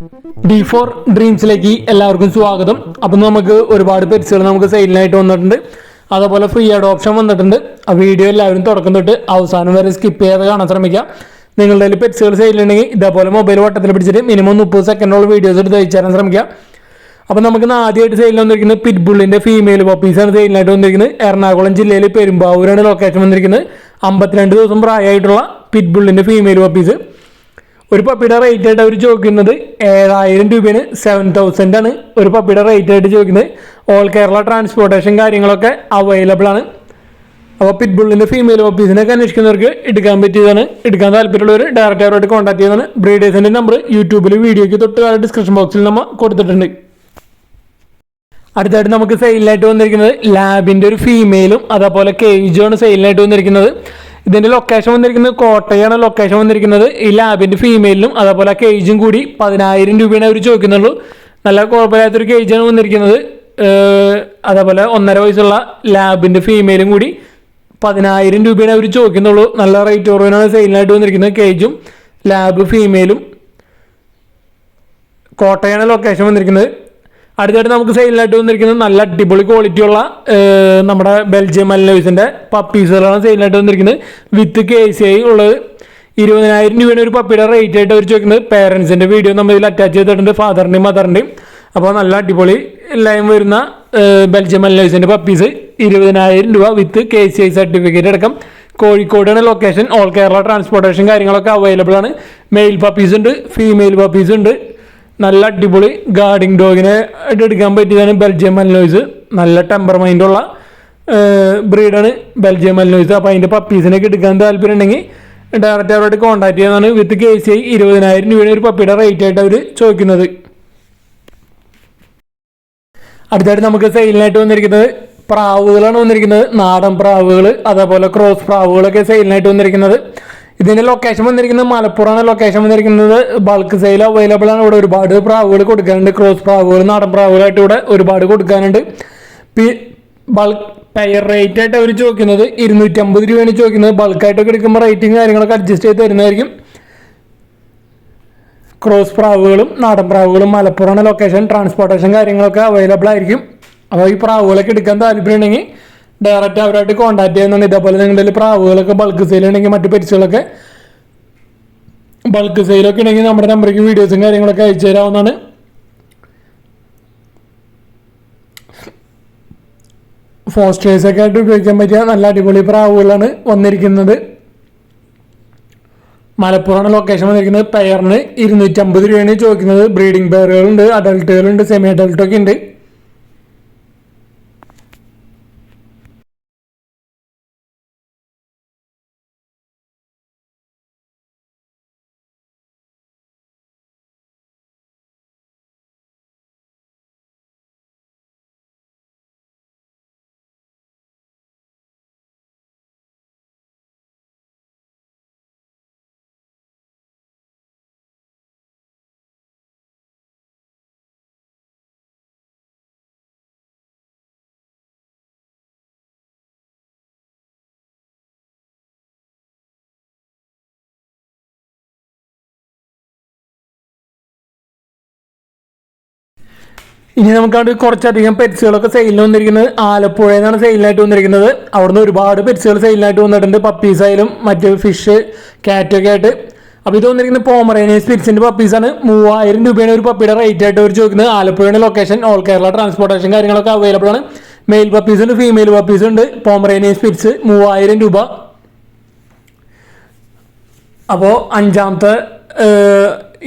D4 ഡ്രീംസിലേക്ക് എല്ലാവർക്കും സ്വാഗതം. അപ്പം നമുക്ക് ഒരുപാട് പെറ്റ്സുകൾ നമുക്ക് സെയിലിനായിട്ട് വന്നിട്ടുണ്ട്. അതുപോലെ ഫ്രീ ആയിട്ട് ഓപ്ഷൻ വന്നിട്ടുണ്ട്. ആ വീഡിയോ എല്ലാവരും തുടക്കം തൊട്ട് അവസാനം വരെ സ്കിപ്പ് ചെയ്യാതെ കാണാൻ ശ്രമിക്കുക. നിങ്ങളുടെ കയ്യിൽ പെറ്റ്സുകൾ സെയിലുണ്ടെങ്കിൽ ഇതേപോലെ മൊബൈൽ വട്ടത്തിൽ പിടിച്ചിട്ട് മിനിമം 30 സെക്കൻഡോളം വീഡിയോസ് എടുത്ത് അയച്ചു തരാൻ ശ്രമിക്കുക. അപ്പം നമുക്ക് ആദ്യമായിട്ട് സെയിലിൽ വന്നിരിക്കുന്നത് പിറ്റ്ബുള്ളിൻ്റെ ഫീമെയിൽ പപ്പീസാണ് സെയിലിനായിട്ട് വന്നിരിക്കുന്നത്. എറണാകുളം ജില്ലയിൽ പെരുമ്പാവൂരാണ് ലൊക്കേഷൻ വന്നിരിക്കുന്നത്. 52 ദിവസം പ്രായമായിട്ടുള്ള പിറ്റ്ബുള്ളിൻ്റെ ഫീമെയിൽ പപ്പീസ്. ഒരു പപ്പിയുടെ റേറ്റ് ആയിട്ട് അവർ ചോദിക്കുന്നത് 7,000 രൂപയാണ്. 7,000 ആണ് ഒരു പപ്പിയുടെ റേറ്റ് ആയിട്ട് ചോദിക്കുന്നത്. ഓൾ കേരള ട്രാൻസ്പോർട്ടേഷൻ കാര്യങ്ങളൊക്കെ അവൈലബിൾ ആണ്. അപ്പോൾ പിറ്റ്ബുള്ളിൻ്റെ ഫീമെയിൽ പപ്പീസിനൊക്കെ അന്വേഷിക്കുന്നവർക്ക് എടുക്കാൻ പറ്റിയതാണ്. എടുക്കാൻ താല്പര്യമുള്ളവർ ഡയറക്റ്റ് അവരോട് കോൺടാക്ട് ചെയ്യുന്നതാണ്. ബ്രീഡേഴ്സിൻ്റെ നമ്പർ യൂട്യൂബിൽ വീഡിയോയ്ക്ക് തൊട്ട് ഡിസ്ക്രിപ്ഷൻ ബോക്സിൽ നമ്മൾ കൊടുത്തിട്ടുണ്ട്. അടുത്തായിട്ട് നമുക്ക് സെയിലിനായിട്ട് വന്നിരിക്കുന്നത് ലാബിൻ്റെ ഒരു ഫീമെയിലും അതേപോലെ കേജുമാണ് സെയിലിനായിട്ട് വന്നിരിക്കുന്നത്. ഇതിൻ്റെ ലൊക്കേഷൻ വന്നിരിക്കുന്നത് കോട്ടയാണ് ലൊക്കേഷൻ വന്നിരിക്കുന്നത്. ഈ ലാബിൻ്റെ ഫീമെയിലും അതേപോലെ കേജും കൂടി 10,000 രൂപയാണ് അവർ ചോദിക്കുന്നുള്ളൂ. നല്ല കുഴപ്പമില്ലാത്തൊരു കേജാണ് വന്നിരിക്കുന്നത്. അതേപോലെ 1.5 വയസ്സുള്ള ലാബിൻ്റെ ഫീമെയിലും കൂടി 10,000 രൂപയാണ് അവർ ചോദിക്കുന്നുള്ളൂ. നല്ല റേറ്റ് കുറവിനാണ് സെയിലിനായിട്ട് വന്നിരിക്കുന്നത്. കേജും ലാബ് ഫീമെയിലും കോട്ടയാണ് ലൊക്കേഷൻ വന്നിരിക്കുന്നത്. അടുത്തായിട്ട് നമുക്ക് സെയിലിനായിട്ട് വന്നിരിക്കുന്നത് നല്ല അടിപൊളി ക്വാളിറ്റിയുള്ള നമ്മുടെ ബെൽജിയം മൽനോയ്സിൻ്റെ പപ്പീസുകളാണ് സെയിലിനായിട്ട് വന്നിരിക്കുന്നത്. വിത്ത് KCI ഉള്ളത്. 20,000 രൂപയാണ് ഒരു പപ്പിയുടെ റേറ്റ് ആയിട്ട് അവർ ചോദിക്കുന്നത്. പേരൻസിൻ്റെ വീഡിയോ നമ്മൾ ഇതിൽ അറ്റാച്ച് ചെയ്തിട്ടുണ്ട്, ഫാദറിൻ്റെയും മദറിൻ്റെയും. അപ്പോൾ നല്ല അടിപൊളി ലൈൻ വരുന്ന ബെൽജിയം മൽനോയ്സിൻ്റെ പപ്പീസ് 20,000 രൂപ വിത്ത് KCI സർട്ടിഫിക്കറ്റ് അടക്കം. കോഴിക്കോടാണ് ലൊക്കേഷൻ. ഓൾ കേരള ട്രാൻസ്പോർട്ടേഷൻ കാര്യങ്ങളൊക്കെ അവൈലബിൾ ആണ്. മെയിൽ പപ്പീസ് ഉണ്ട്, ഫീമെയിൽ പപ്പീസ് ഉണ്ട്. നല്ല അടിപൊളി ഗാർഡിങ് ഡോഗിനെ എടുക്കാൻ പറ്റിയതാണ് ബെൽജിയം മൽനോയ്സ്. നല്ല ടെമ്പർമൈൻഡുള്ള ബ്രീഡാണ് ബെൽജിയം മൽനോയ്സ്. അപ്പോൾ അതിൻ്റെ പപ്പീസിനൊക്കെ എടുക്കാൻ താല്പര്യം ഉണ്ടെങ്കിൽ ഡയറക്റ്റ് അവരോട് കോൺടാക്ട് ചെയ്യുന്നതാണ്. വിത്ത് KCI 20,000 രൂപയാണ് ഒരു പപ്പിയുടെ റേറ്റ് ആയിട്ട് അവർ ചോദിക്കുന്നത്. അടുത്തായിട്ട് നമുക്ക് സെയിലിനായിട്ട് വന്നിരിക്കുന്നത് പ്രാവുകളാണ് വന്നിരിക്കുന്നത്. നാടൻ പ്രാവുകൾ അതേപോലെ ക്രോസ് പ്രാവുകളൊക്കെ സെയിലിനായിട്ട് വന്നിരിക്കുന്നത്. ഇതിൻ്റെ ലൊക്കേഷൻ വന്നിരിക്കുന്നത് മലപ്പുറമാണ് ലൊക്കേഷൻ വന്നിരിക്കുന്നത്. ബൾക്ക് സെയിൽ അവൈലബിൾ ആണ്. ഇവിടെ ഒരുപാട് പ്രാവുകൾ കൊടുക്കാനുണ്ട്. ക്രോസ് പ്രാവുകൾ നാടൻ പ്രാവുകളായിട്ട് ഇവിടെ ഒരുപാട് കൊടുക്കാനുണ്ട്. ബൾക്ക് പെയർ റേറ്റ് ആയിട്ട് അവർ ചോദിക്കുന്നത് 250 രൂപയാണ് ചോദിക്കുന്നത്. ബൾക്കായിട്ടൊക്കെ എടുക്കുമ്പോൾ റേറ്റിംഗ് കാര്യങ്ങളൊക്കെ അഡ്ജസ്റ്റ് ചെയ്ത് തരുന്നതായിരിക്കും. ക്രോസ് പ്രാവുകളും നാടൻ പ്രാവുകളും മലപ്പുറമാണ് ലൊക്കേഷൻ. ട്രാൻസ്പോർട്ടേഷൻ കാര്യങ്ങളൊക്കെ അവൈലബിൾ ആയിരിക്കും. അപ്പോൾ ഈ പ്രാവുകളൊക്കെ എടുക്കാൻ താല്പര്യം ഉണ്ടെങ്കിൽ ഡയറക്റ്റ് അവരായിട്ട് കോൺടാക്ട് ചെയ്യുന്നുണ്ട്. ഇതേപോലെ നിങ്ങളുടെ പ്രാവുകളൊക്കെ ബൾക്ക് സെയിൽ ഉണ്ടെങ്കിൽ മറ്റു പെറ്റ്സുകളൊക്കെ ബൾക്ക് സെയിലൊക്കെ ഉണ്ടെങ്കിൽ നമ്മുടെ നമ്പറിലേക്ക് വീഡിയോസും കാര്യങ്ങളൊക്കെ അയച്ചു തരാവുന്നതാണ്. ഫോസ്റ്റേഴ്സൊക്കെ ആയിട്ട് ഉപയോഗിക്കാൻ പറ്റിയ നല്ല അടിപൊളി പ്രാവുകളാണ് വന്നിരിക്കുന്നത്. മലപ്പുറമാണ് ലൊക്കേഷൻ വന്നിരിക്കുന്നത്. പെയറിന് 250 രൂപയാണ് ചോദിക്കുന്നത്. ബ്രീഡിംഗ് പെയറുകളുണ്ട്, അഡൾട്ടുകളുണ്ട്, സെമി അഡൾട്ടൊക്കെ ഉണ്ട്. ഇനി നമുക്കത് കുറച്ചധികം പെറ്റ്സുകളൊക്കെ സെയിലിന് വന്നിരിക്കുന്നത് ആലപ്പുഴയിൽ നിന്നാണ് സെയിലിനായിട്ട് വന്നിരിക്കുന്നത്. അവിടുന്ന് ഒരുപാട് പെറ്റ്സുകൾ സെയിലിനായിട്ട് വന്നിട്ടുണ്ട്. പപ്പീസായാലും മറ്റ് ഫിഷ് ക്യാറ്റൊക്കെ ആയിട്ട്. അപ്പോൾ ഇത് വന്നിരിക്കുന്നത് പോമറേനിയൻ സ്പിറ്റ്സിൻ്റെ പപ്പീസാണ്. 3,000 രൂപയാണ് ഒരു പപ്പിയുടെ റേറ്റ് ആയിട്ട് അവർ ചോദിക്കുന്നത്. ആലപ്പുഴയാണ് ലൊക്കേഷൻ. ഓൾ കേരള ട്രാൻസ്പോർട്ടേഷൻ കാര്യങ്ങളൊക്കെ അവൈലബിൾ ആണ്. മെയിൽ പപ്പീസ് ഉണ്ട്, ഫീമെയിൽ പപ്പീസ് ഉണ്ട്. പോമറേനിയൻ സ്പിറ്റ്സ് 3,000 രൂപ. അപ്പോൾ അഞ്ചാമത്തെ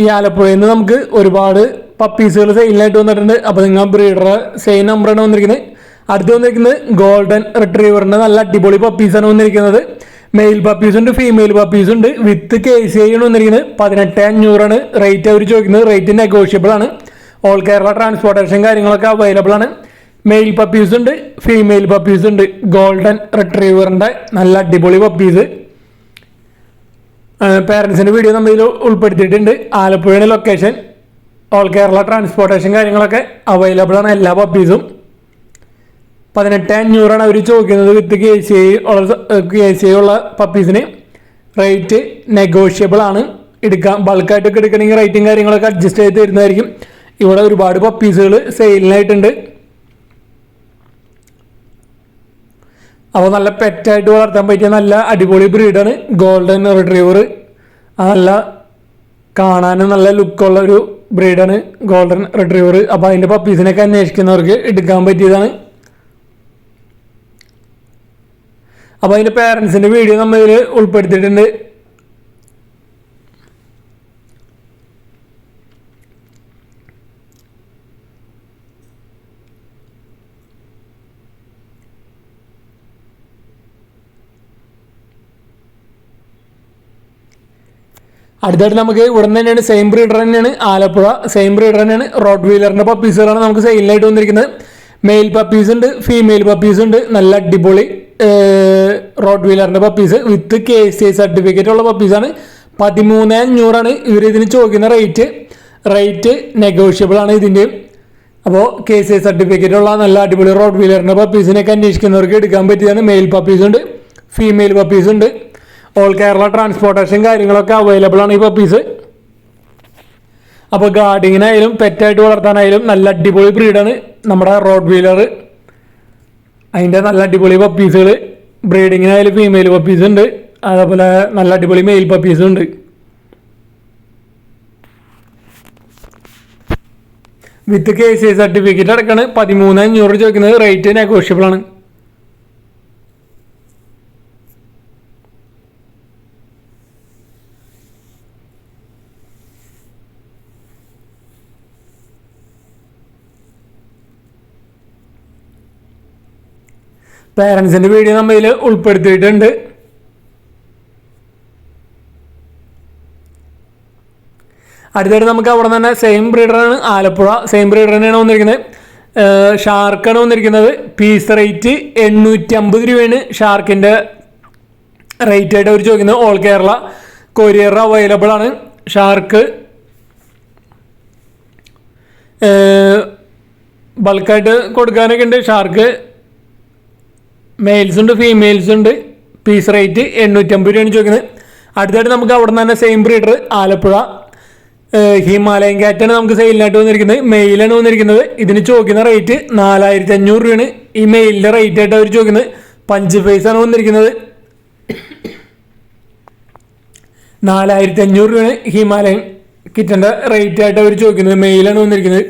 ഈ ആലപ്പുഴയിൽ നിന്ന് നമുക്ക് ഒരുപാട് പപ്പീസുകൾ സെയിലിനായിട്ട് വന്നിട്ടുണ്ട്. അപ്പോൾ നിങ്ങൾ ബ്രീഡറെ സെയിം നമ്പറാണ് വന്നിരിക്കുന്നത്. അടുത്ത് വന്നിരിക്കുന്നത് ഗോൾഡൻ റിട്രീവറിൻ്റെ നല്ല അടിപൊളി പപ്പീസാണ് വന്നിരിക്കുന്നത്. മെയിൽ പപ്പീസ് ഉണ്ട്, ഫീമെയിൽ പപ്പീസ് ഉണ്ട്. വിത്ത് KCI ആണ് വന്നിരിക്കുന്നത്. 18,500 റേറ്റ് അവർ ചോദിക്കുന്നത്. റേറ്റ് നെഗോഷ്യബിൾ ആണ്. ഓൾ കേരള ട്രാൻസ്പോർട്ടേഷൻ കാര്യങ്ങളൊക്കെ അവൈലബിൾ ആണ്. മെയിൽ പപ്പീസ് ഉണ്ട്, ഫീമെയിൽ പപ്പീസ് ഉണ്ട്. ഗോൾഡൻ റിട്രീവറിൻ്റെ നല്ല അടിപൊളി പപ്പീസ്. പേരൻസിൻ്റെ വീഡിയോ നമ്മൾ ഇതിൽ ഉൾപ്പെടുത്തിയിട്ടുണ്ട്. ആലപ്പുഴയുടെ ലൊക്കേഷൻ. ഓൾ കേരള ട്രാൻസ്പോർട്ടേഷൻ കാര്യങ്ങളൊക്കെ അവൈലബിൾ ആണ് എല്ലാ പപ്പീസും. 18,500 അവർ ചോദിക്കുന്നത്. വിത്ത് KCI ഉള്ള പപ്പീസിന് റേറ്റ് നെഗോഷ്യബിൾ ആണ്. എടുക്കാം. ബൾക്കായിട്ടൊക്കെ എടുക്കണമെങ്കിൽ റേറ്റും കാര്യങ്ങളൊക്കെ അഡ്ജസ്റ്റ് ചെയ്ത് തരുന്നതായിരിക്കും. ഇവിടെ ഒരുപാട് പപ്പീസുകൾ സെയിലിനായിട്ടുണ്ട്. അപ്പോൾ നല്ല പെറ്റായിട്ട് വളർത്താൻ പറ്റിയ നല്ല അടിപൊളി ബ്രീഡാണ് ഗോൾഡൻ റിട്രീവർ. നല്ല കാണാനും നല്ല ലുക്കുള്ള ഒരു ബ്രീഡാണ് ഗോൾഡൻ റിട്രീവർ. അപ്പോൾ അതിൻ്റെ പപ്പീസിനൊക്കെ അന്വേഷിക്കുന്നവർക്ക് എടുക്കാൻ പറ്റിയതാണ്. അപ്പോൾ അതിൻ്റെ പേരൻസിൻ്റെ വീഡിയോ നമ്മൾ ഇതിൽ ഉൾപ്പെടുത്തിയിട്ടുണ്ട്. അടുത്തായിട്ട് നമുക്ക് ഇവിടെ നിന്ന് തന്നെയാണ് സെയിം ബ്രീഡർ തന്നെയാണ് ആലപ്പുഴ, സെയിം ബ്രീഡർ തന്നെയാണ് റോഡ് വീലറിൻ്റെ പപ്പീസുകളാണ് നമുക്ക് സെയിലിനായിട്ട് വന്നിരിക്കുന്നത്. മെയിൽ പപ്പീസ് ഉണ്ട്, ഫീമെയിൽ പപ്പീസ് ഉണ്ട്. നല്ല അടിപൊളി റോഡ് വീലറിൻ്റെ പപ്പീസ് വിത്ത് KCI സർട്ടിഫിക്കറ്റ് ഉള്ള പപ്പീസാണ്. 13,500 ഇവർ ഇതിന് ചോദിക്കുന്ന റേറ്റ് നെഗോഷ്യബിൾ ആണ് ഇതിൻ്റെയും. അപ്പോൾ KCI സർട്ടിഫിക്കറ്റ് ഉള്ള നല്ല അടിപൊളി റോഡ് വീലറിൻ്റെ പപ്പീസിനൊക്കെ അന്വേഷിക്കുന്നവർക്ക് എടുക്കാൻ പറ്റിയതാണ്. മെയിൽ പപ്പീസ് ഉണ്ട്, ഫീമെയിൽ പപ്പീസ് ഉണ്ട്. ഓൾ കേരള ട്രാൻസ്പോർട്ടേഷൻ കാര്യങ്ങളൊക്കെ അവൈലബിൾ ആണ് ഈ പപ്പീസ്. അപ്പോൾ ഗാർഡിങ്ങിനായാലും പെറ്റായിട്ട് വളർത്താനായാലും നല്ല അടിപൊളി ബ്രീഡാണ് നമ്മുടെ റോഡ് വീലർ. അതിൻ്റെ നല്ല അടിപൊളി പപ്പീസുകൾ ബ്രീഡിങ്ങിനായാലും ഫീമെയിൽ പപ്പീസ് ഉണ്ട്, അതേപോലെ നല്ല അടിപൊളി മെയിൽ പപ്പീസും ഉണ്ട്. വിത്ത് KCI സർട്ടിഫിക്കറ്റ് അടക്കാണ് 13,500 ചോദിക്കുന്നത്. റേറ്റ് നെഗോഷ്യബിൾ ആണ്. പേരൻസിൻ്റെ വീഡിയോ നമ്മൾ ഇതിൽ ഉൾപ്പെടുത്തിയിട്ടുണ്ട്. അടുത്തായിട്ട് നമുക്ക് അവിടെ നിന്ന് തന്നെ സെയിം ബ്രീഡറാണ് ആലപ്പുഴ, സെയിം ബ്രീഡർ തന്നെയാണ് വന്നിരിക്കുന്നത്. ഷാർക്കാണ് വന്നിരിക്കുന്നത്. പീസ് റേറ്റ് 850 രൂപയാണ് ഷാർക്കിൻ്റെ റേറ്റ് ആയിട്ട് അവർ ചോദിക്കുന്നത്. ഓൾ കേരള കൊറിയർ അവൈലബിൾ ആണ്. ഷാർക്ക് ബൾക്കായിട്ട് കൊടുക്കാനൊക്കെ ഉണ്ട്. ഷാർക്ക് മെയിൽസ് ഉണ്ട്, ഫീമെയിൽസ് ഉണ്ട്. പീസ് റേറ്റ് 850 രൂപയാണ് ചോദിക്കുന്നത്. അടുത്തായിട്ട് നമുക്ക് അവിടെ നിന്ന് തന്നെ സെയിം ബ്രീഡർ ആലപ്പുഴ ഹിമാലയൻ ക്യാറ്റാണ് നമുക്ക് സെയിലിനായിട്ട് വന്നിരിക്കുന്നത്. മെയിലാണ് വന്നിരിക്കുന്നത്. ഇതിന് ചോദിക്കുന്ന റേറ്റ് 4,500 രൂപയാണ്. ഈ മെയിലിൻ്റെ റേറ്റ് ആയിട്ട് അവർ ചോദിക്കുന്നത്. പഞ്ച് ഫേസാണ് വന്നിരിക്കുന്നത്. 4,500 രൂപയാണ് ഹിമാലയൻ കിറ്റൻ്റെ റേറ്റ് ആയിട്ട് അവർ ചോദിക്കുന്നത്. മെയിലാണ് വന്നിരിക്കുന്നത്.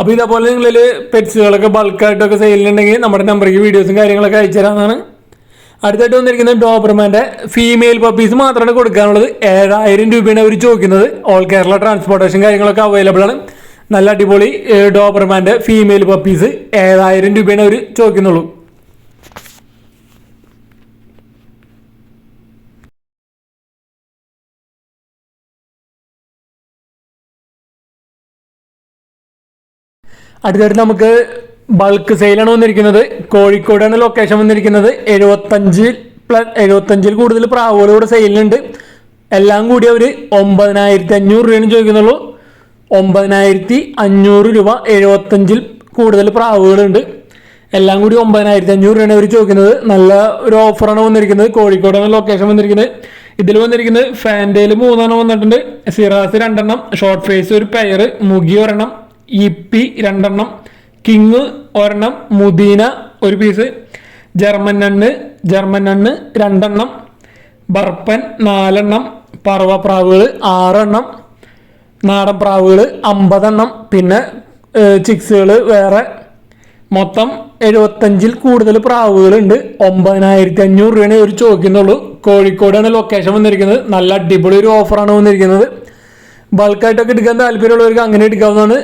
അപ്പോൾ ഇതേപോലെ നിങ്ങളിൽ പെറ്റ്സുകളൊക്കെ ബൾക്കായിട്ടൊക്കെ സെയിലുണ്ടെങ്കിൽ നമ്മുടെ നമ്പറിലേക്ക് വീഡിയോസും കാര്യങ്ങളൊക്കെ അയച്ചു തരാമെന്നാണ്. അടുത്തായിട്ട് വന്നിരിക്കുന്നത് ഡോബർമാൻ്റെ ഫീമെയിൽ പപ്പീസ് മാത്രമാണ് കൊടുക്കാനുള്ളത്. 7,000 രൂപയാണ് അവർ ചോദിക്കുന്നത്. ഓൾ കേരള ട്രാൻസ്പോർട്ടേഷൻ കാര്യങ്ങളൊക്കെ അവൈലബിൾ ആണ്. നല്ല അടിപൊളി ഡോബർമാൻ്റെ ഫീമെയിൽ പപ്പീസ് 7,000 രൂപയാണ് അവർ ചോദിക്കുന്നുള്ളൂ. അടുത്തായിട്ട് നമുക്ക് ബൾക്ക് സെയിലാണ് വന്നിരിക്കുന്നത്. കോഴിക്കോടാണ് ലൊക്കേഷൻ വന്നിരിക്കുന്നത്. 75 കൂടുതൽ പ്രാവുകൾ ഇവിടെ സെയിലുണ്ട്. എല്ലാം കൂടി അവർ 9,500 രൂപയാണ് ചോദിക്കുന്നുള്ളൂ. 9,500 രൂപ. 75 കൂടുതൽ പ്രാവുകളുണ്ട്. എല്ലാം കൂടി 9,500 രൂപയാണ് അവർ ചോദിക്കുന്നത്. നല്ല ഒരു ഓഫറാണ് വന്നിരിക്കുന്നത്. കോഴിക്കോടാണ് ലൊക്കേഷൻ വന്നിരിക്കുന്നത്. ഇതിൽ വന്നിരിക്കുന്നത് ഫാൻഡേൽ 3 വന്നിട്ടുണ്ട്. സിറാസ് 2 ഷോർട്ട് ഫേസ് ഒരു പെയർ, മുഗി 1 EP 2 കിങ് 1 മുദീന ഒരു പീസ്, ജർമ്മൻ നണ്ണ് 2 ബർപ്പൻ 4 പറവപ്രാവുകൾ 6 നാടൻ പ്രാവുകൾ 50 പിന്നെ ചിക്സുകൾ വേറെ. മൊത്തം 75 കൂടുതൽ പ്രാവുകളുണ്ട്. 9,500 രൂപയാണ് ഒരു ചോദിക്കുന്നുള്ളൂ. കോഴിക്കോടാണ് ലൊക്കേഷൻ വന്നിരിക്കുന്നത്. നല്ല അടിപൊളി ഒരു ഓഫറാണ് വന്നിരിക്കുന്നത്. ബൾക്കായിട്ടൊക്കെ എടുക്കാൻ താല്പര്യമുള്ളവർക്ക് അങ്ങനെ എടുക്കാവുന്നതാണ്.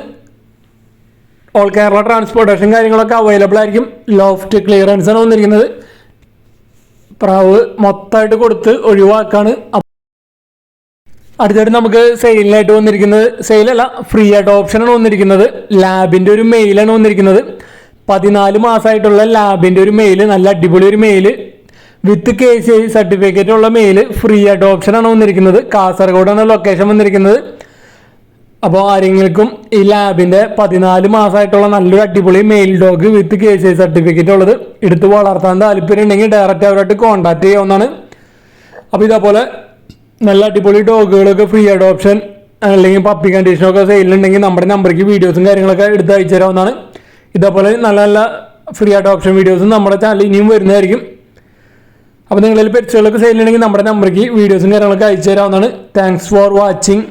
ഓൾ കേരള ട്രാൻസ്പോർട്ടേഷൻ കാര്യങ്ങളൊക്കെ അവൈലബിൾ ആയിരിക്കും. ലോഫ്റ്റ് ക്ലിയറൻസ് ആണ് വന്നിരിക്കുന്നത്. പ്രാവ് മൊത്തമായിട്ട് കൊടുത്ത് ഒഴിവാക്കാണ്. അടുത്തായിട്ട് നമുക്ക് സെയിലിനായിട്ട് വന്നിരിക്കുന്നത്, സെയിലല്ല ഫ്രീ അഡോപ്ഷനാണ് വന്നിരിക്കുന്നത്. ലാബിൻ്റെ ഒരു മെയിലാണ് വന്നിരിക്കുന്നത്. 14 മാസമായിട്ടുള്ള ലാബിൻ്റെ ഒരു മെയില്, നല്ല അടിപൊളി ഒരു മെയില് വിത്ത് KCI സർട്ടിഫിക്കറ്റ് ഉള്ള മെയില് ഫ്രീ അഡോപ്ഷനാണ് വന്നിരിക്കുന്നത്. കാസർഗോഡാണ് ലൊക്കേഷൻ വന്നിരിക്കുന്നത്. അപ്പോൾ ആരെങ്കിലും ഈ ലാബിൻ്റെ 14 മാസമായിട്ടുള്ള നല്ലൊരു അടിപൊളി മെയിൽ ഡോഗ് വിത്ത് KCI സർട്ടിഫിക്കറ്റ് ഉള്ളത് എടുത്ത് വളർത്താൻ താല്പര്യം ഉണ്ടെങ്കിൽ ഡയറക്റ്റ് അവരായിട്ട് കോൺടാക്ട് ചെയ്യാവുന്നതാണ്. അപ്പോൾ ഇതേപോലെ നല്ല അടിപൊളി ഡോഗുകളൊക്കെ ഫ്രീ അഡോപ്ഷൻ അല്ലെങ്കിൽ പപ്പി കണ്ടീഷനൊക്കെ സെയിലുണ്ടെങ്കിൽ നമ്മുടെ നമ്പർക്ക് വീഡിയോസും കാര്യങ്ങളൊക്കെ എടുത്ത് അയച്ചു തരാവുന്നതാണ്. ഇതേപോലെ നല്ല നല്ല ഫ്രീ അഡോപ്ഷൻ വീഡിയോസും നമ്മുടെ ചാനൽ ഇനിയും വരുന്നതായിരിക്കും. അപ്പോൾ നിങ്ങളിൽ പെറ്റ്സുകളൊക്കെ സെയിലുണ്ടെങ്കിൽ നമ്മുടെ നമ്പർക്ക് വീഡിയോസും കാര്യങ്ങളൊക്കെ അയച്ചു തരാവുന്നതാണ്. Thanks for watching.